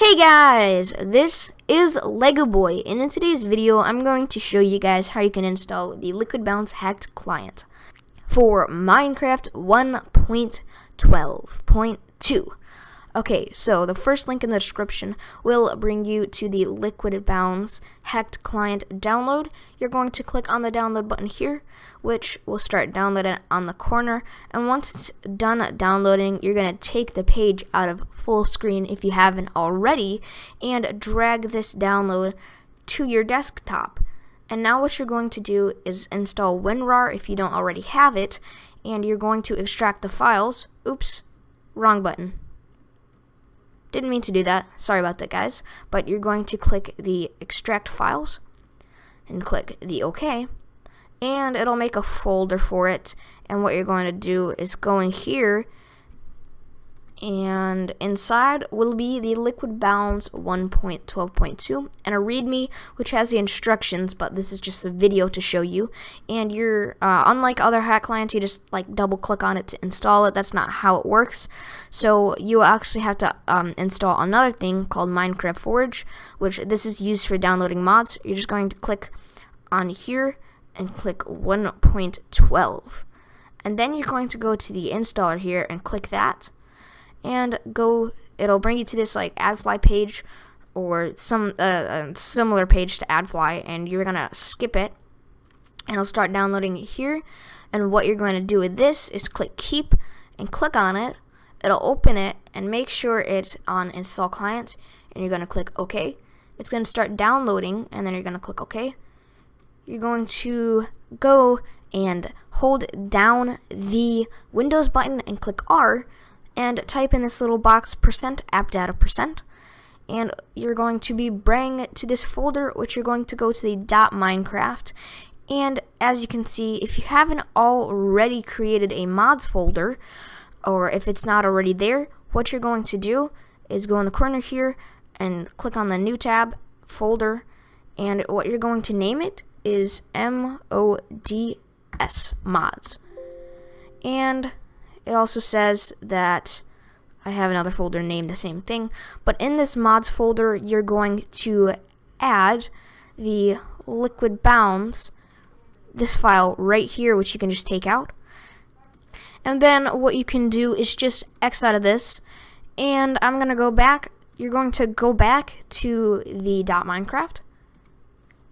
Hey guys, this is Lego Boy, and in today's video I'm going to show you guys how you can install the liquidbounce hacked client for Minecraft 1.12.2. Okay, so the first link in the description will bring you to the liquidbounce hacked client download. You're going to click on the download button here, which will start downloading on the corner, and once it's done downloading, you're going to take the page out of full screen if you haven't already and drag this download to your desktop. And now what you're going to do is install WinRAR if you don't already have it, and you're going to extract the files. Oops, wrong button. Didn't mean to do that, sorry about that guys, but you're going to click the extract files and click the OK, and it'll make a folder for it. And what you're going to do is go in here, and inside will be the liquidbounce 1.12.2 and a readme which has the instructions, but this is just a video to show you. And you're unlike other hack clients, you just like double click on it to install it. That's not how it works. So you actually have to install another thing called Minecraft Forge, which this is used for downloading mods. You're just going to click on here and click 1.12, and then you're going to go to the installer here and click that, and it'll bring you to this like AdFly page or some similar page to AdFly, and you're gonna skip it and it'll start downloading it here. And what you're going to do with this is click keep and click on it. It'll open it and make sure it's on install client, and you're gonna click OK. It's gonna start downloading, and then you're gonna click OK. You're going to go and hold down the Windows button and click R and type in this little box %appdata%, and you're going to be bring to this folder, which you're going to go to the .minecraft. And as you can see, if you haven't already created a mods folder, or if it's not already there, what you're going to do is go in the corner here and click on the new tab, folder, and what you're going to name it is MODS, mods. And it also says that I have another folder named the same thing, but in this mods folder you're going to add the liquidbounce, this file right here, which you can just take out. And then what you can do is just X out of this, and I'm gonna go back. You're going to go back to the .minecraft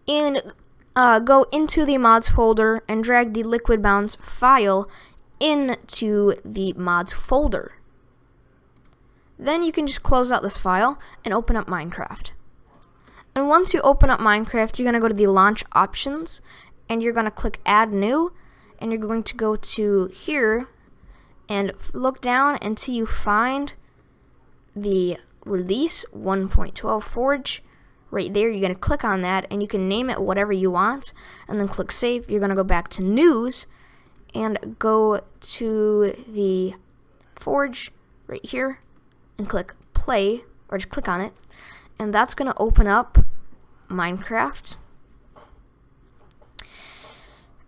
and go into the mods folder and drag the liquidbounce file into the mods folder. Then you can just close out this file and open up Minecraft. And once you open up Minecraft, you're going to go to the launch options, and you're going to click add new, and you're going to go to here and look down until you find the release 1.12 Forge. Right there, you're going to click on that, and you can name it whatever you want, and then click save. You're going to go back to news and go to the Forge right here and click play, or just click on it, and that's going to open up Minecraft.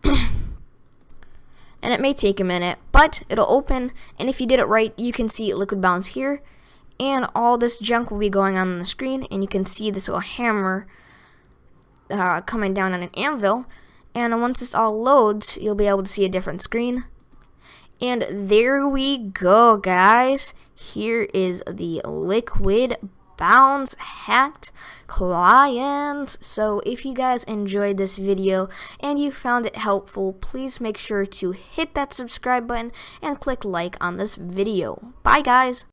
And it may take a minute, but it'll open, and if you did it right, you can see liquidbounce here, and all this junk will be going on the screen, and you can see this little hammer coming down on an anvil. And once this all loads, you'll be able to see a different screen. And there we go, guys. Here is the liquidbounce hacked client. So if you guys enjoyed this video and you found it helpful, please make sure to hit that subscribe button and click like on this video. Bye, guys.